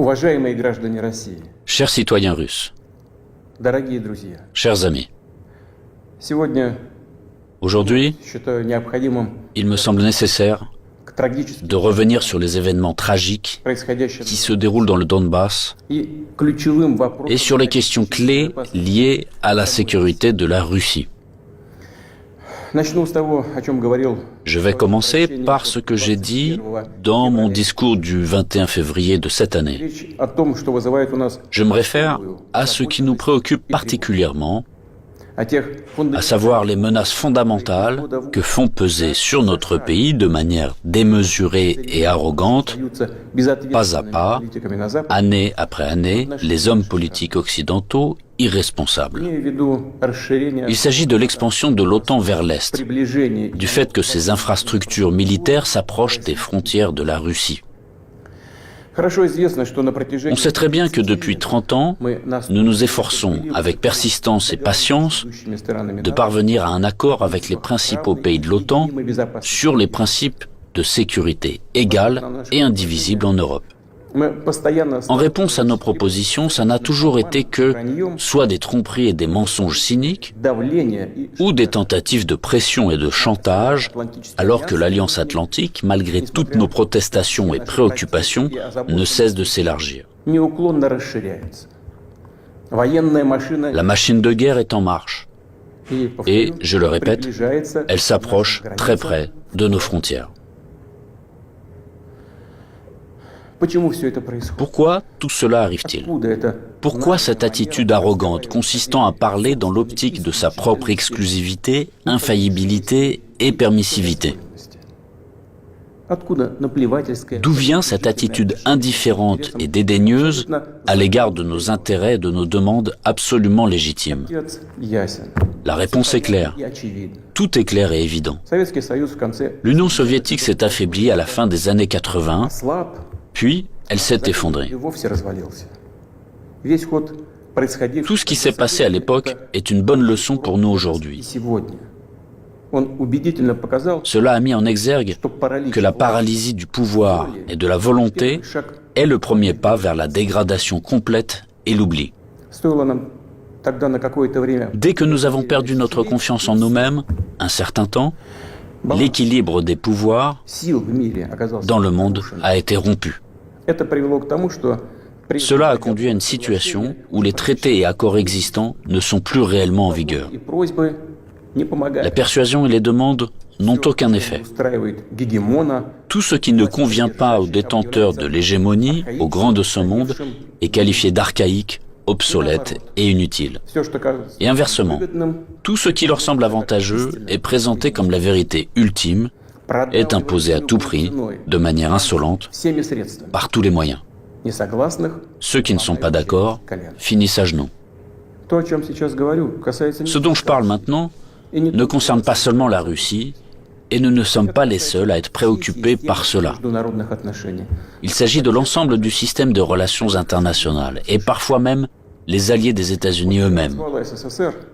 Уважаемые граждане России, Chers citoyens russes, дорогие друзья, chers amis, сегодня aujourd'hui, считаю необходимым il me semble nécessaire к трагическим de revenir sur les événements tragiques происходящим qui se déroulent dans le Donbass и ключевым вопросам. et sur les questions clés liées à la sécurité de la Russie. Начну с того, о чем говорил. Je vais commencer par ce que j'ai dit dans mon discours du 21 février de cette année. Речь о том, что вызывает у нас Je me réfère à ce qui nous préoccupe particulièrement, о тех à savoir les menaces fondamentales que font peser sur notre pays de manière démesurée et arrogante, pas à pas, année après année, les hommes politiques occidentaux irresponsables. Il s'agit de l'expansion de l'OTAN vers l'Est, du fait que ces infrastructures militaires s'approchent des frontières de la Russie. On sait très bien que depuis 30 ans, nous nous efforçons, avec persistance et patience, de parvenir à un accord avec les principaux pays de l'OTAN sur les principes de sécurité égale et indivisible en Europe. En réponse à nos propositions, ça n'a toujours été que soit des tromperies et des mensonges cyniques, ou des tentatives de pression et de chantage, alors que l'Alliance Atlantique, malgré toutes nos protestations et préoccupations, ne cesse de s'élargir. La machine de guerre est en marche, et, je le répète, elle s'approche très près de nos frontières. Pourquoi tout cela arrive-t-il? Pourquoi cette attitude arrogante consistant à parler dans l'optique de sa propre exclusivité, infaillibilité et permissivité? D'où vient cette attitude indifférente et dédaigneuse à l'égard de nos intérêts et de nos demandes absolument légitimes? La réponse est claire. Tout est clair et évident. L'Union soviétique s'est affaiblie à la fin des années 80, puis elle s'est effondrée. Tout ce qui s'est passé à l'époque est une bonne leçon pour nous aujourd'hui. Cela a mis en exergue que la paralysie du pouvoir et de la volonté est le premier pas vers la dégradation complète et l'oubli. Dès que nous avons perdu notre confiance en nous-mêmes, un certain temps, l'équilibre des pouvoirs dans le monde a été rompu. Cela a conduit à une situation où les traités et accords existants ne sont plus réellement en vigueur. La persuasion et les demandes n'ont aucun effet. Tout ce qui ne convient pas aux détenteurs de l'hégémonie, aux grands de ce monde, est qualifié d'archaïque, obsolète et inutile. Et inversement, tout ce qui leur semble avantageux est présenté comme la vérité ultime, est imposé à tout prix, de manière insolente, par tous les moyens. Ceux qui ne sont pas d'accord finissent à genoux. Ce dont je parle maintenant ne concerne pas seulement la Russie, et nous ne sommes pas les seuls à être préoccupés par cela. Il s'agit de l'ensemble du système de relations internationales, et parfois même les alliés des États-Unis eux-mêmes.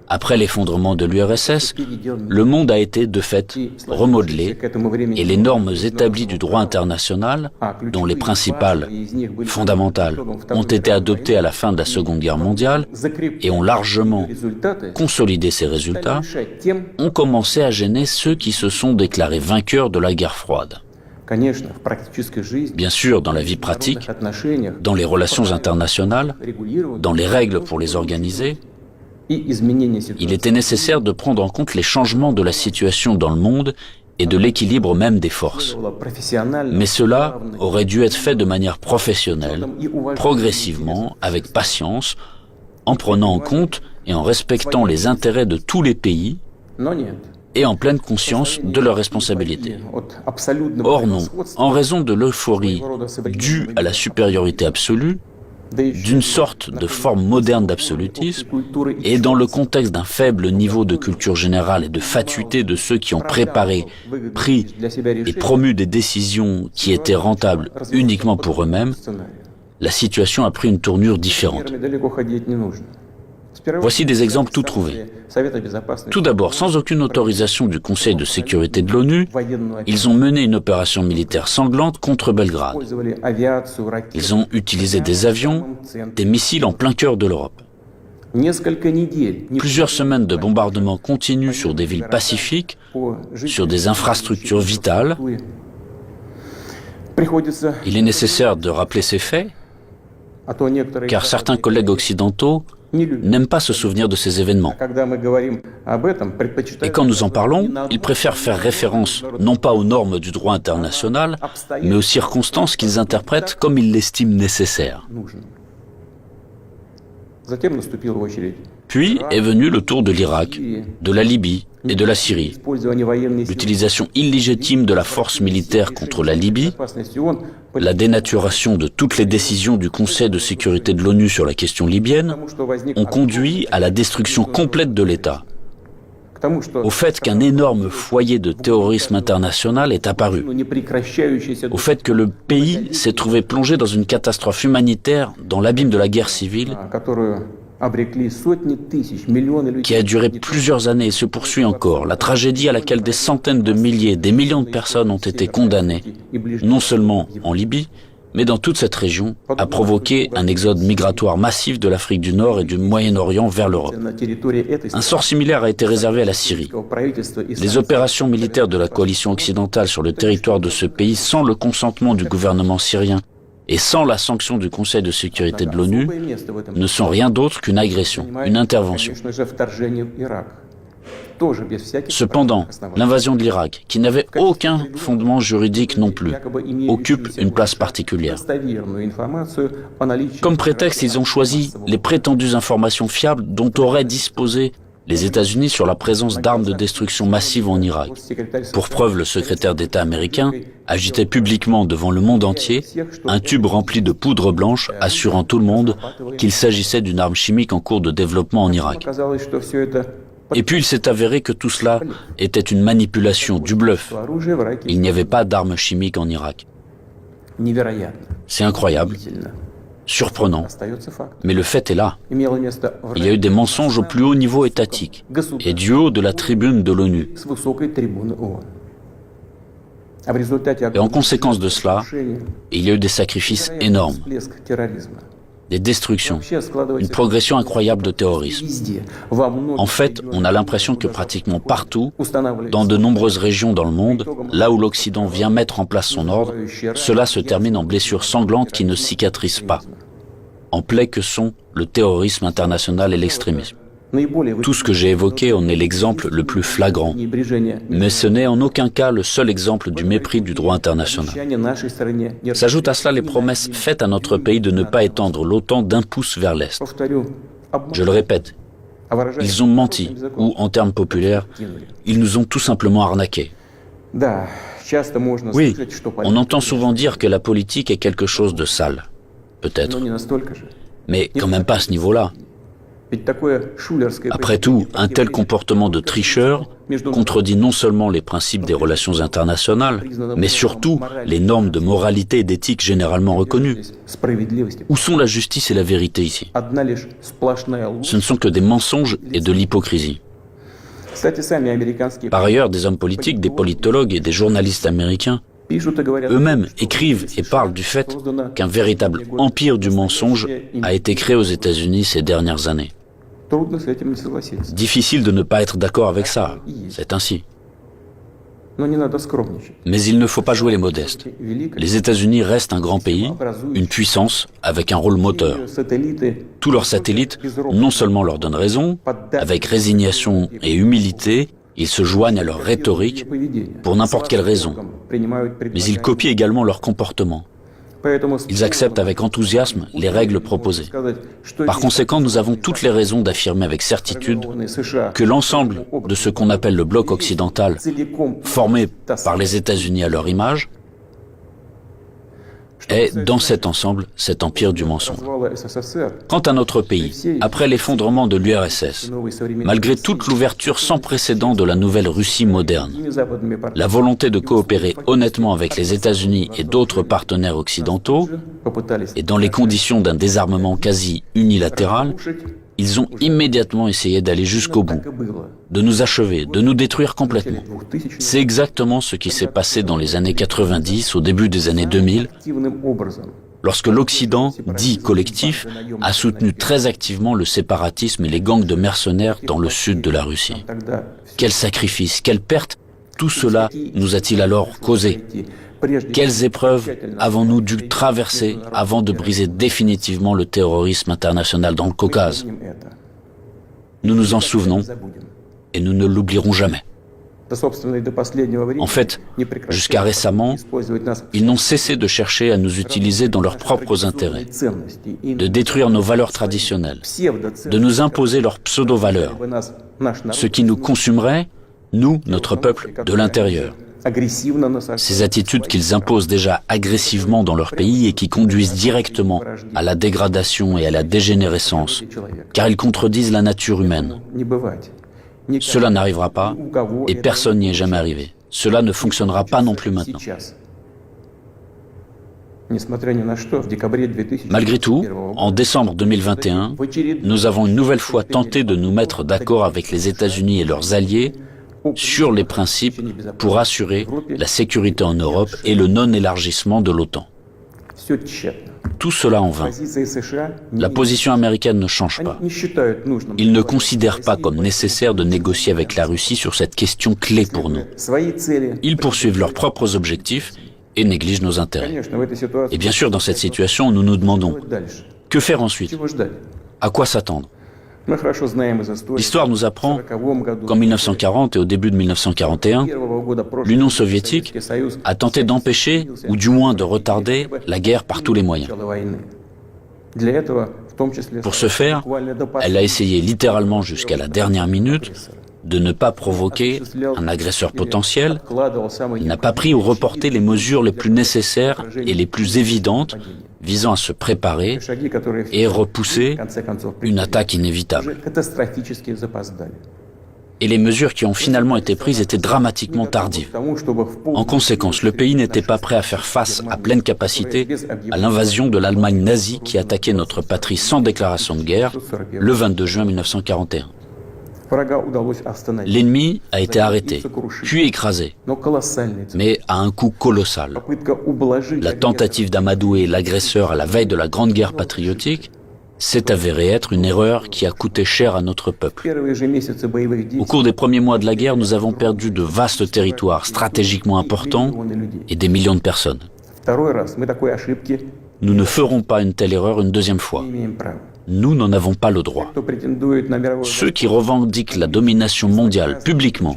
Après l'effondrement de l'URSS, le monde a été de fait remodelé et les normes établies du droit international, dont les principales, fondamentales, ont été adoptées à la fin de la Seconde Guerre mondiale et ont largement consolidé ces résultats, ont commencé à gêner ceux qui se sont déclarés vainqueurs de la guerre froide. Bien sûr, dans la vie pratique, dans les relations internationales, dans les règles pour les organiser, il était nécessaire de prendre en compte les changements de la situation dans le monde et de l'équilibre même des forces. Mais cela aurait dû être fait de manière professionnelle, progressivement, avec patience, en prenant en compte et en respectant les intérêts de tous les pays, et en pleine conscience de leurs responsabilités. Or non, en raison de l'euphorie due à la supériorité absolue, d'une sorte de forme moderne d'absolutisme, et dans le contexte d'un faible niveau de culture générale et de fatuité de ceux qui ont préparé, pris et promu des décisions qui étaient rentables uniquement pour eux-mêmes, la situation a pris une tournure différente. Voici des exemples tout trouvés. Tout d'abord, sans aucune autorisation du Conseil de sécurité de l'ONU, ils ont mené une opération militaire sanglante contre Belgrade. Ils ont utilisé des avions, des missiles en plein cœur de l'Europe. Plusieurs semaines de bombardements continus sur des villes pacifiques, sur des infrastructures vitales. Il est nécessaire de rappeler ces faits, car certains collègues occidentaux n'aiment pas se souvenir de ces événements. Et quand nous en parlons, ils préfèrent faire référence non pas aux normes du droit international, mais aux circonstances qu'ils interprètent comme ils l'estiment nécessaires. Puis est venu le tour de l'Irak, de la Libye et de la Syrie. L'utilisation illégitime de la force militaire contre la Libye, la dénaturation de toutes les décisions du Conseil de sécurité de l'ONU sur la question libyenne ont conduit à la destruction complète de l'État, au fait qu'un énorme foyer de terrorisme international est apparu, au fait que le pays s'est trouvé plongé dans une catastrophe humanitaire dans l'abîme de la guerre civile qui a duré plusieurs années et se poursuit encore, la tragédie à laquelle des centaines de milliers, des millions de personnes ont été condamnées, non seulement en Libye, mais dans toute cette région, a provoqué un exode migratoire massif de l'Afrique du Nord et du Moyen-Orient vers l'Europe. Un sort similaire a été réservé à la Syrie. Les opérations militaires de la coalition occidentale sur le territoire de ce pays, sans le consentement du gouvernement syrien et sans la sanction du Conseil de sécurité de l'ONU, ne sont rien d'autre qu'une agression, une intervention. Cependant, l'invasion de l'Irak, qui n'avait aucun fondement juridique non plus, occupe une place particulière. Comme prétexte, ils ont choisi les prétendues informations fiables dont auraient disposé les États-Unis sur la présence d'armes de destruction massive en Irak. Pour preuve, le secrétaire d'État américain agitait publiquement devant le monde entier un tube rempli de poudre blanche assurant tout le monde qu'il s'agissait d'une arme chimique en cours de développement en Irak. Et puis il s'est avéré que tout cela était une manipulation, du bluff. Il n'y avait pas d'armes chimiques en Irak. C'est incroyable, surprenant, mais le fait est là. Il y a eu des mensonges au plus haut niveau étatique et du haut de la tribune de l'ONU. Et en conséquence de cela, il y a eu des sacrifices énormes, des destructions, une progression incroyable de terrorisme. En fait, on a l'impression que pratiquement partout, dans de nombreuses régions dans le monde, là où l'Occident vient mettre en place son ordre, cela se termine en blessures sanglantes qui ne cicatrisent pas, en plaies que sont le terrorisme international et l'extrémisme. Tout ce que j'ai évoqué en est l'exemple le plus flagrant, mais ce n'est en aucun cas le seul exemple du mépris du droit international. S'ajoutent à cela les promesses faites à notre pays de ne pas étendre l'OTAN d'un pouce vers l'Est. Je le répète, ils ont menti, ou en termes populaires, ils nous ont tout simplement arnaqués. Oui, on entend souvent dire que la politique est quelque chose de sale, peut-être, mais quand même pas à ce niveau-là. Après tout, un tel comportement de tricheur contredit non seulement les principes des relations internationales, mais surtout les normes de moralité et d'éthique généralement reconnues. Où sont la justice et la vérité ici? Ce ne sont que des mensonges et de l'hypocrisie. Par ailleurs, des hommes politiques, des politologues et des journalistes américains eux-mêmes écrivent et parlent du fait qu'un véritable empire du mensonge a été créé aux États-Unis ces dernières années. Difficile de ne pas être d'accord avec ça, c'est ainsi. Mais il ne faut pas jouer les modestes. Les États-Unis restent un grand pays, une puissance avec un rôle moteur. Tous leurs satellites non seulement leur donnent raison, avec résignation et humilité, ils se joignent à leur rhétorique pour n'importe quelle raison, mais ils copient également leur comportement. Ils acceptent avec enthousiasme les règles proposées. Par conséquent, nous avons toutes les raisons d'affirmer avec certitude que l'ensemble de ce qu'on appelle le bloc occidental, formé par les États-Unis à leur image, est, dans cet ensemble, cet empire du mensonge. Quant à notre pays, après l'effondrement de l'URSS, malgré toute l'ouverture sans précédent de la nouvelle Russie moderne, la volonté de coopérer honnêtement avec les États-Unis et d'autres partenaires occidentaux, et dans les conditions d'un désarmement quasi unilatéral, Ils ont immédiatement essayé d'aller jusqu'au bout, de nous achever, de nous détruire complètement. C'est exactement ce qui s'est passé dans les années 90, au début des années 2000, lorsque l'Occident, dit collectif, a soutenu très activement le séparatisme et les gangs de mercenaires dans le sud de la Russie. Quels sacrifices, quelles pertes, tout cela nous a-t-il alors causé? Quelles épreuves avons-nous dû traverser avant de briser définitivement le terrorisme international dans le Caucase? Nous nous en souvenons et nous ne l'oublierons jamais. En fait, jusqu'à récemment, ils n'ont cessé de chercher à nous utiliser dans leurs propres intérêts, de détruire nos valeurs traditionnelles, de nous imposer leurs pseudo-valeurs, ce qui nous consumerait, nous, notre peuple, de l'intérieur. Ces attitudes qu'ils imposent déjà agressivement dans leur pays et qui conduisent directement à la dégradation et à la dégénérescence, car ils contredisent la nature humaine. Cela n'arrivera pas et personne n'y est jamais arrivé. Cela ne fonctionnera pas non plus maintenant. Malgré tout, en décembre 2021, nous avons une nouvelle fois tenté de nous mettre d'accord avec les États-Unis et leurs alliés sur les principes pour assurer la sécurité en Europe et le non-élargissement de l'OTAN. Tout cela en vain. La position américaine ne change pas. Ils ne considèrent pas comme nécessaire de négocier avec la Russie sur cette question clé pour nous. Ils poursuivent leurs propres objectifs et négligent nos intérêts. Et bien sûr, dans cette situation, nous nous demandons, que faire ensuite? À quoi s'attendre? L'histoire nous apprend qu'en 1940 et au début de 1941, l'Union soviétique a tenté d'empêcher, ou du moins de retarder, la guerre par tous les moyens. Pour ce faire, elle a essayé littéralement jusqu'à la dernière minute de ne pas provoquer un agresseur potentiel. Elle n'a pas pris ou reporté les mesures les plus nécessaires et les plus évidentes visant à se préparer et repousser une attaque inévitable. Et les mesures qui ont finalement été prises étaient dramatiquement tardives. En conséquence, le pays n'était pas prêt à faire face à pleine capacité à l'invasion de l'Allemagne nazie qui attaquait notre patrie sans déclaration de guerre le 22 juin 1941. L'ennemi a été arrêté, puis écrasé, mais à un coût colossal. La tentative d'amadouer l'agresseur à la veille de la Grande Guerre patriotique s'est avérée être une erreur qui a coûté cher à notre peuple. Au cours des premiers mois de la guerre, nous avons perdu de vastes territoires stratégiquement importants et des millions de personnes. Nous ne ferons pas une telle erreur une deuxième fois. Nous n'en avons pas le droit. Ceux qui revendiquent la domination mondiale publiquement,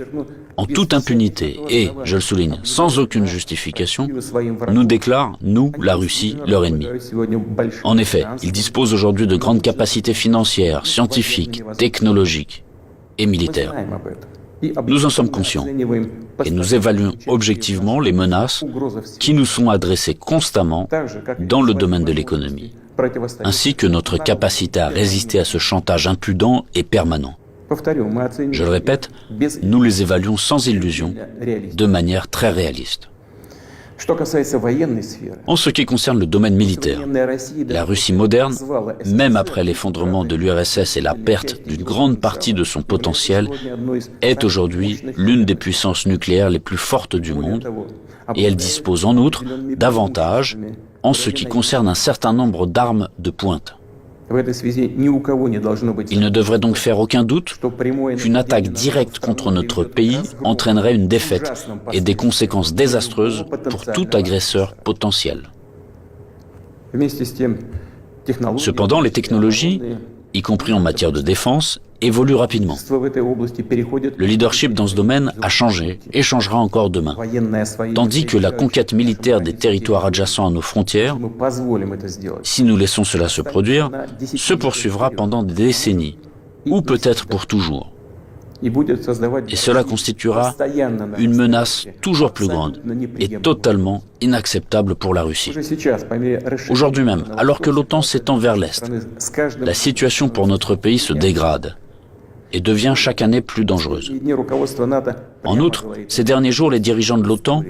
en toute impunité et, je le souligne, sans aucune justification, nous déclarent, nous, la Russie, leur ennemi. En effet, ils disposent aujourd'hui de grandes capacités financières, scientifiques, technologiques et militaires. Nous en sommes conscients et nous évaluons objectivement les menaces qui nous sont adressées constamment dans le domaine de l'économie, ainsi que notre capacité à résister à ce chantage impudent et permanent. Je le répète, nous les évaluons sans illusion, de manière très réaliste. En ce qui concerne le domaine militaire, la Russie moderne, même après l'effondrement de l'URSS et la perte d'une grande partie de son potentiel, est aujourd'hui l'une des puissances nucléaires les plus fortes du monde, et elle dispose en outre d'avantages en ce qui concerne un certain nombre d'armes de pointe. Il ne devrait donc faire aucun doute qu'une attaque directe contre notre pays entraînerait une défaite et des conséquences désastreuses pour tout agresseur potentiel. Cependant, les technologies, y compris en matière de défense, évoluent rapidement. Le leadership dans ce domaine a changé et changera encore demain, tandis que la conquête militaire des territoires adjacents à nos frontières, si nous laissons cela se produire, se poursuivra pendant des décennies, ou peut-être pour toujours. Et cela constituera une menace toujours plus grande et totalement inacceptable pour la Russie. Aujourd'hui même, alors que l'OTAN s'étend vers l'Est, la situation pour notre pays se dégrade. et devient chaque année plus dangereuse. En outre, ces derniers jours, les dirigeants de l'OTAN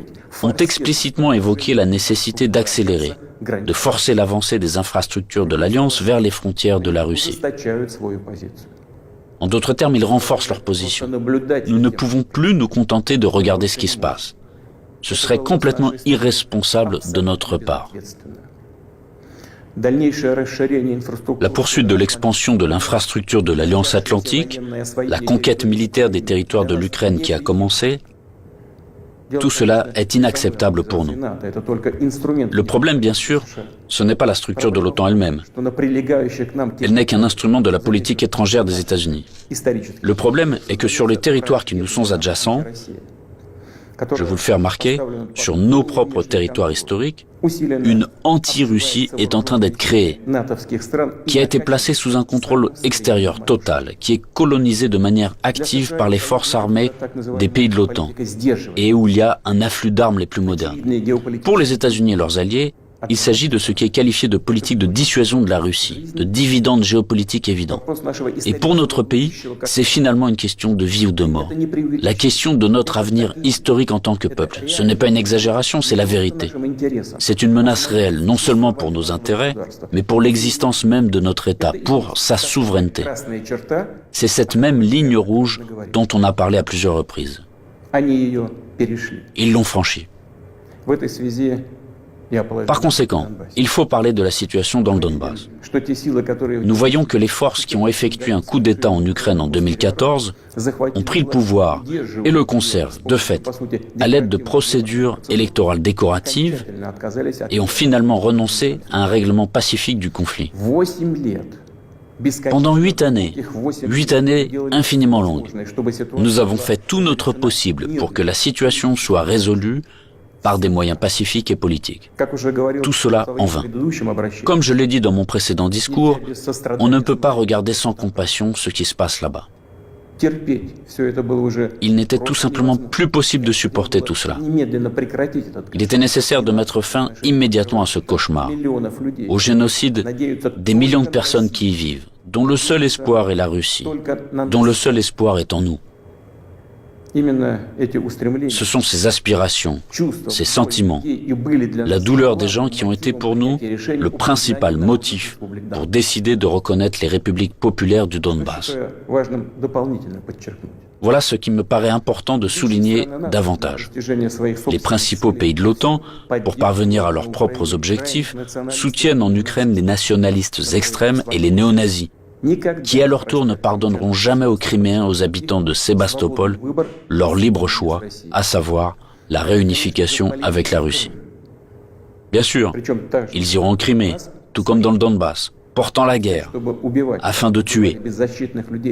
ont explicitement évoqué la nécessité d'accélérer, de forcer l'avancée des infrastructures de l'Alliance vers les frontières de la Russie. En d'autres termes, ils renforcent leur position. Nous ne pouvons plus nous contenter de regarder ce qui se passe. Ce serait complètement irresponsable de notre part. La poursuite de l'expansion de l'infrastructure de l'Alliance Atlantique, la conquête militaire des territoires de l'Ukraine qui a commencé, tout cela est inacceptable pour nous. Le problème, bien sûr, ce n'est pas la structure de l'OTAN elle-même. Elle n'est qu'un instrument de la politique étrangère des États-Unis. Le problème est que sur les territoires qui nous sont adjacents, je vous le fais remarquer, sur nos propres territoires historiques, une anti-Russie est en train d'être créée, qui a été placée sous un contrôle extérieur total, qui est colonisée de manière active par les forces armées des pays de l'OTAN, et où il y a un afflux d'armes les plus modernes. Pour les États-Unis et leurs alliés, il s'agit de ce qui est qualifié de politique de dissuasion de la Russie, de dividende géopolitique évident. Et pour notre pays, c'est finalement une question de vie ou de mort. La question de notre avenir historique en tant que peuple. Ce n'est pas une exagération, c'est la vérité. C'est une menace réelle, non seulement pour nos intérêts, mais pour l'existence même de notre État, pour sa souveraineté. C'est cette même ligne rouge dont on a parlé à plusieurs reprises. Ils l'ont franchie. Par conséquent, il faut parler de la situation dans le Donbass. Nous voyons que les forces qui ont effectué un coup d'État en Ukraine en 2014 ont pris le pouvoir et le conservent, de fait, à l'aide de procédures électorales décoratives et ont finalement renoncé à un règlement pacifique du conflit. Pendant 8 années infiniment longues, nous avons fait tout notre possible pour que la situation soit résolue par des moyens pacifiques et politiques. Tout cela en vain. Comme je l'ai dit dans mon précédent discours, on ne peut pas regarder sans compassion ce qui se passe là-bas. Il n'était tout simplement plus possible de supporter tout cela. Il était nécessaire de mettre fin immédiatement à ce cauchemar, au génocide des millions de personnes qui y vivent, dont le seul espoir est la Russie, dont le seul espoir est en nous. Ce sont ces aspirations, ces sentiments, la douleur des gens qui ont été pour nous le principal motif pour décider de reconnaître les républiques populaires du Donbass. Voilà ce qui me paraît important de souligner davantage. Les principaux pays de l'OTAN, pour parvenir à leurs propres objectifs, soutiennent en Ukraine les nationalistes extrêmes et les néo-nazis, qui à leur tour ne pardonneront jamais aux Criméens, aux habitants de Sébastopol, leur libre choix, à savoir la réunification avec la Russie. Bien sûr, ils iront en Crimée, tout comme dans le Donbass, portant la guerre, afin de tuer,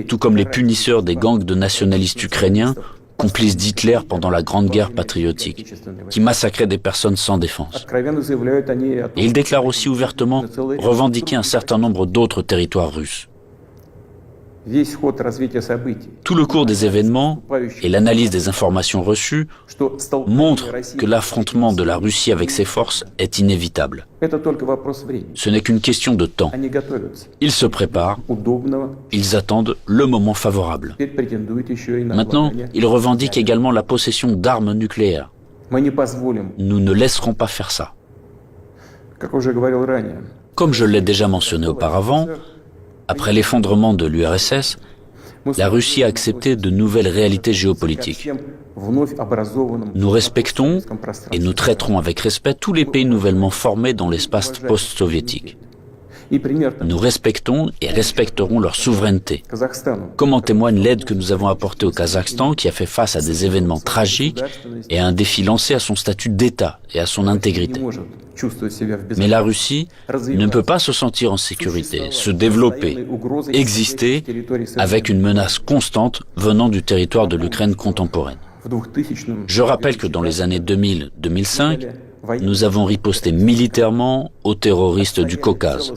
tout comme les punisseurs des gangs de nationalistes ukrainiens, complices d'Hitler pendant la Grande Guerre patriotique, qui massacraient des personnes sans défense. Et ils déclarent aussi ouvertement revendiquer un certain nombre d'autres territoires russes. Tout le cours des événements et l'analyse des informations reçues montrent que l'affrontement de la Russie avec ses forces est inévitable. Ce n'est qu'une question de temps. Ils se préparent, ils attendent le moment favorable. Maintenant, ils revendiquent également la possession d'armes nucléaires. Nous ne laisserons pas faire ça. Comme je l'ai déjà mentionné auparavant, après l'effondrement de l'URSS, la Russie a accepté de nouvelles réalités géopolitiques. Nous respectons et nous traiterons avec respect tous les pays nouvellement formés dans l'espace post-soviétique. Nous respectons et respecterons leur souveraineté, comme en témoigne l'aide que nous avons apportée au Kazakhstan, qui a fait face à des événements tragiques et à un défi lancé à son statut d'État et à son intégrité. Mais la Russie ne peut pas se sentir en sécurité, se développer, exister avec une menace constante venant du territoire de l'Ukraine contemporaine. Je rappelle que dans les années 2000-2005, nous avons riposté militairement aux terroristes du Caucase,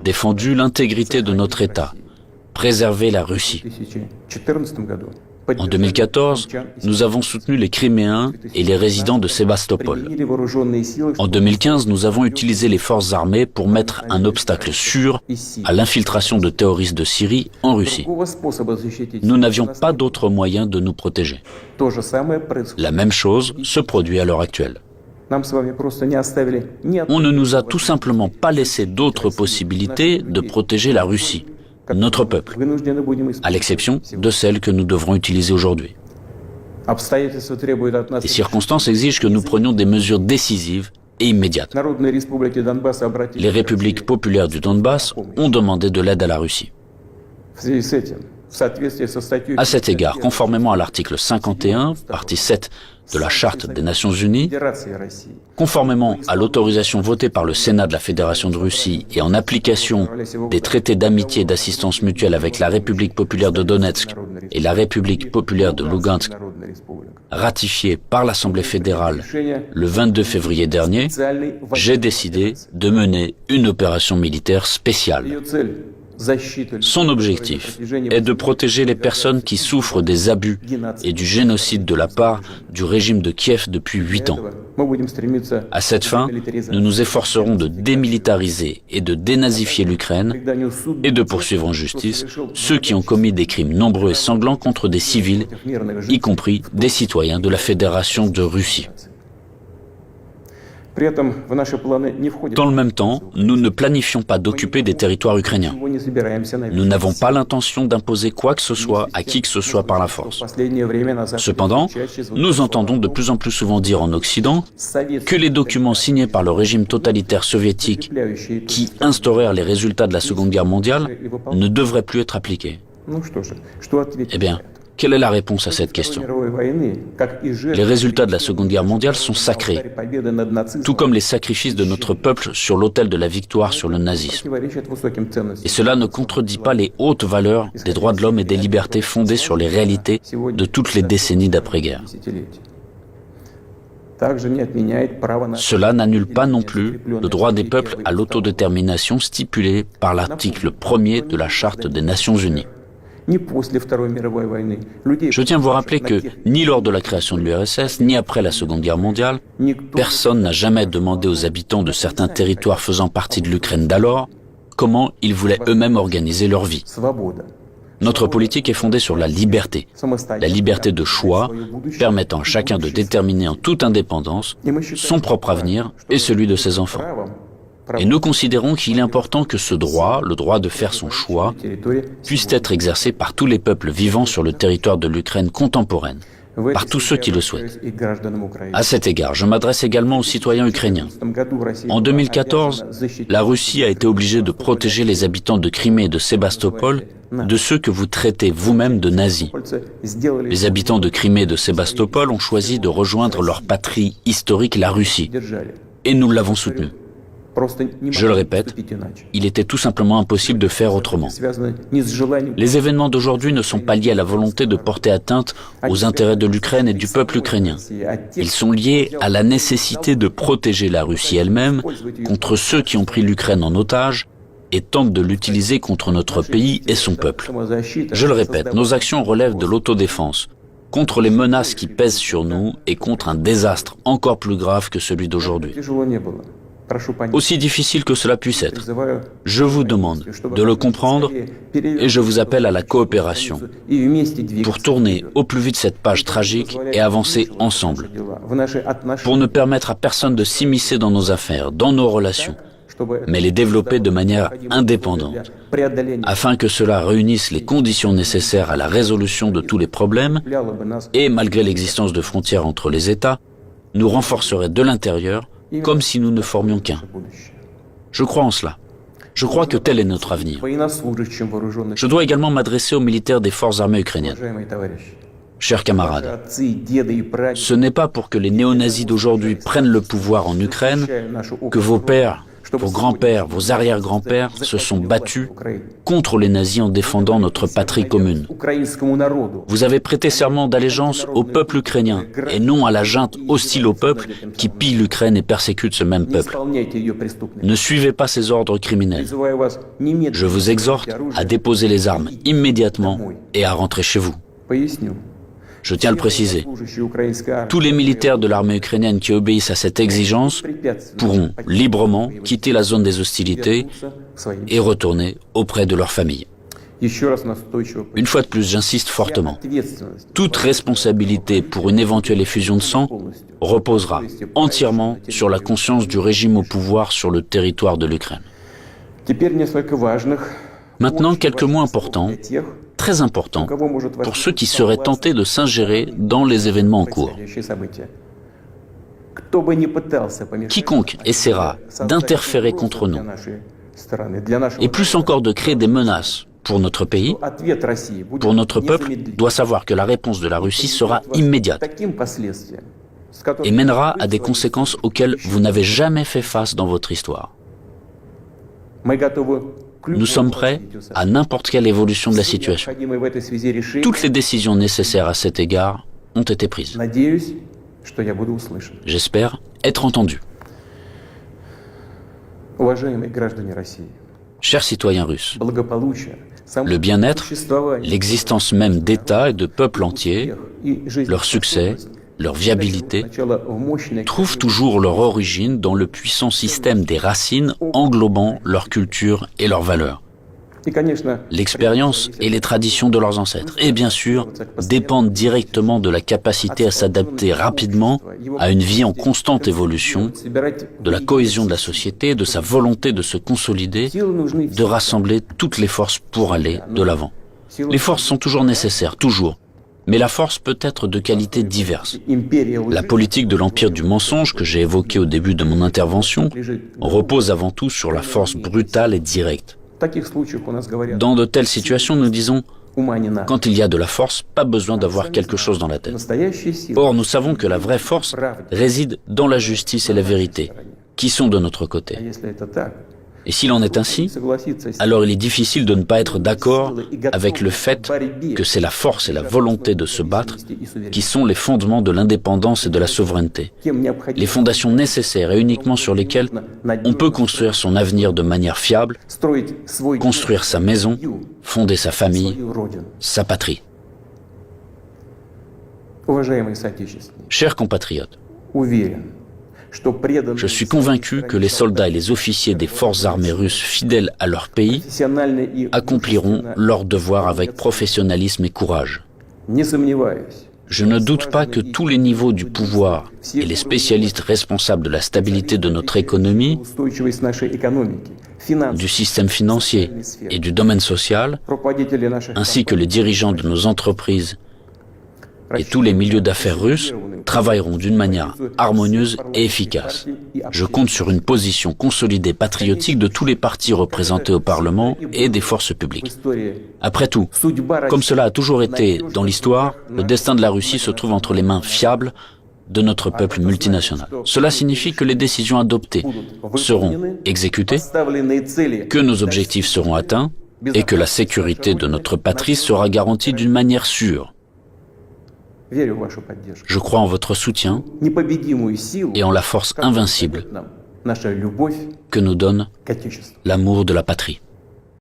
défendu l'intégrité de notre État, préservé la Russie. En 2014, nous avons soutenu les Criméens et les résidents de Sébastopol. En 2015, nous avons utilisé les forces armées pour mettre un obstacle sûr à l'infiltration de terroristes de Syrie en Russie. Nous n'avions pas d'autre moyen de nous protéger. La même chose se produit à l'heure actuelle. On ne nous a tout simplement pas laissé d'autres possibilités de protéger la Russie, notre peuple, à l'exception de celles que nous devrons utiliser aujourd'hui. Les circonstances exigent que nous prenions des mesures décisives et immédiates. Les républiques populaires du Donbass ont demandé de l'aide à la Russie. À cet égard, conformément à l'article 51, partie 7 de la Charte des Nations Unies, conformément à l'autorisation votée par le Sénat de la Fédération de Russie et en application des traités d'amitié et d'assistance mutuelle avec la République populaire de Donetsk et la République populaire de Lugansk, ratifiés par l'Assemblée fédérale le 22 février dernier, j'ai décidé de mener une opération militaire spéciale. Son objectif est de protéger les personnes qui souffrent des abus et du génocide de la part du régime de Kiev depuis 8 ans. À cette fin, nous nous efforcerons de démilitariser et de dénazifier l'Ukraine et de poursuivre en justice ceux qui ont commis des crimes nombreux et sanglants contre des civils, y compris des citoyens de la Fédération de Russie. Dans le même temps, nous ne planifions pas d'occuper des territoires ukrainiens. Nous n'avons pas l'intention d'imposer quoi que ce soit à qui que ce soit par la force. Cependant, nous entendons de plus en plus souvent dire en Occident que les documents signés par le régime totalitaire soviétique qui instaurèrent les résultats de la Seconde Guerre mondiale ne devraient plus être appliqués. Eh bien, quelle est la réponse à cette question? Les résultats de la Seconde Guerre mondiale sont sacrés, tout comme les sacrifices de notre peuple sur l'autel de la victoire sur le nazisme. Et cela ne contredit pas les hautes valeurs des droits de l'homme et des libertés fondées sur les réalités de toutes les décennies d'après-guerre. Cela n'annule pas non plus le droit des peuples à l'autodétermination stipulé par l'article 1er de la Charte des Nations Unies. Je tiens à vous rappeler que ni lors de la création de l'URSS, ni après la Seconde Guerre mondiale, personne n'a jamais demandé aux habitants de certains territoires faisant partie de l'Ukraine d'alors comment ils voulaient eux-mêmes organiser leur vie. Notre politique est fondée sur la liberté de choix, permettant à chacun de déterminer en toute indépendance son propre avenir et celui de ses enfants. Et nous considérons qu'il est important que ce droit, le droit de faire son choix, puisse être exercé par tous les peuples vivant sur le territoire de l'Ukraine contemporaine, par tous ceux qui le souhaitent. À cet égard, je m'adresse également aux citoyens ukrainiens. En 2014, la Russie a été obligée de protéger les habitants de Crimée et de Sébastopol de ceux que vous traitez vous-même de nazis. Les habitants de Crimée et de Sébastopol ont choisi de rejoindre leur patrie historique, la Russie, et nous l'avons soutenu. Je le répète, il était tout simplement impossible de faire autrement. Les événements d'aujourd'hui ne sont pas liés à la volonté de porter atteinte aux intérêts de l'Ukraine et du peuple ukrainien. Ils sont liés à la nécessité de protéger la Russie elle-même contre ceux qui ont pris l'Ukraine en otage et tentent de l'utiliser contre notre pays et son peuple. Je le répète, nos actions relèvent de l'autodéfense, contre les menaces qui pèsent sur nous et contre un désastre encore plus grave que celui d'aujourd'hui. Aussi difficile que cela puisse être, je vous demande de le comprendre et je vous appelle à la coopération pour tourner au plus vite cette page tragique et avancer ensemble, pour ne permettre à personne de s'immiscer dans nos affaires, dans nos relations, mais les développer de manière indépendante, afin que cela réunisse les conditions nécessaires à la résolution de tous les problèmes et, malgré l'existence de frontières entre les États, nous renforcerait de l'intérieur comme si nous ne formions qu'un. Je crois en cela. Je crois que tel est notre avenir. Je dois également m'adresser aux militaires des forces armées ukrainiennes. Chers camarades, ce n'est pas pour que les néo-nazis d'aujourd'hui prennent le pouvoir en Ukraine que vos pères, vos grands-pères, vos arrière-grands-pères se sont battus contre les nazis en défendant notre patrie commune. Vous avez prêté serment d'allégeance au peuple ukrainien et non à la junte hostile au peuple qui pille l'Ukraine et persécute ce même peuple. Ne suivez pas ces ordres criminels. Je vous exhorte à déposer les armes immédiatement et à rentrer chez vous. Je tiens à le préciser. Tous les militaires de l'armée ukrainienne qui obéissent à cette exigence pourront librement quitter la zone des hostilités et retourner auprès de leur famille. Une fois de plus, j'insiste fortement. Toute responsabilité pour une éventuelle effusion de sang reposera entièrement sur la conscience du régime au pouvoir sur le territoire de l'Ukraine. Maintenant, quelques mots importants, très importants, pour ceux qui seraient tentés de s'ingérer dans les événements en cours. Quiconque essaiera d'interférer contre nous, et plus encore de créer des menaces pour notre pays, pour notre peuple, doit savoir que la réponse de la Russie sera immédiate et mènera à des conséquences auxquelles vous n'avez jamais fait face dans votre histoire. Nous sommes prêts à n'importe quelle évolution de la situation. Toutes les décisions nécessaires à cet égard ont été prises. J'espère être entendu. Chers citoyens russes, le bien-être, l'existence même d'États et de peuples entiers, leur succès, leur viabilité, trouvent toujours leur origine dans le puissant système des racines englobant leur culture et leurs valeurs. L'expérience et les traditions de leurs ancêtres, et bien sûr, dépendent directement de la capacité à s'adapter rapidement à une vie en constante évolution, de la cohésion de la société, de sa volonté de se consolider, de rassembler toutes les forces pour aller de l'avant. Les forces sont toujours nécessaires, toujours. Mais la force peut être de qualités diverses. La politique de l'empire du mensonge que j'ai évoquée au début de mon intervention repose avant tout sur la force brutale et directe. Dans de telles situations, nous disons, quand il y a de la force, pas besoin d'avoir quelque chose dans la tête. Or, nous savons que la vraie force réside dans la justice et la vérité, qui sont de notre côté. Et s'il en est ainsi, alors il est difficile de ne pas être d'accord avec le fait que c'est la force et la volonté de se battre qui sont les fondements de l'indépendance et de la souveraineté, les fondations nécessaires et uniquement sur lesquelles on peut construire son avenir de manière fiable, construire sa maison, fonder sa famille, sa patrie. Chers compatriotes, je suis convaincu que les soldats et les officiers des forces armées russes fidèles à leur pays accompliront leur devoir avec professionnalisme et courage. Je ne doute pas que tous les niveaux du pouvoir et les spécialistes responsables de la stabilité de notre économie, du système financier et du domaine social, ainsi que les dirigeants de nos entreprises et tous les milieux d'affaires russes travailleront d'une manière harmonieuse et efficace. Je compte sur une position consolidée patriotique de tous les partis représentés au Parlement et des forces publiques. Après tout, comme cela a toujours été dans l'histoire, le destin de la Russie se trouve entre les mains fiables de notre peuple multinational. Cela signifie que les décisions adoptées seront exécutées, que nos objectifs seront atteints et que la sécurité de notre patrie sera garantie d'une manière sûre. Je crois en votre soutien et en la force invincible que nous donne l'amour de la patrie.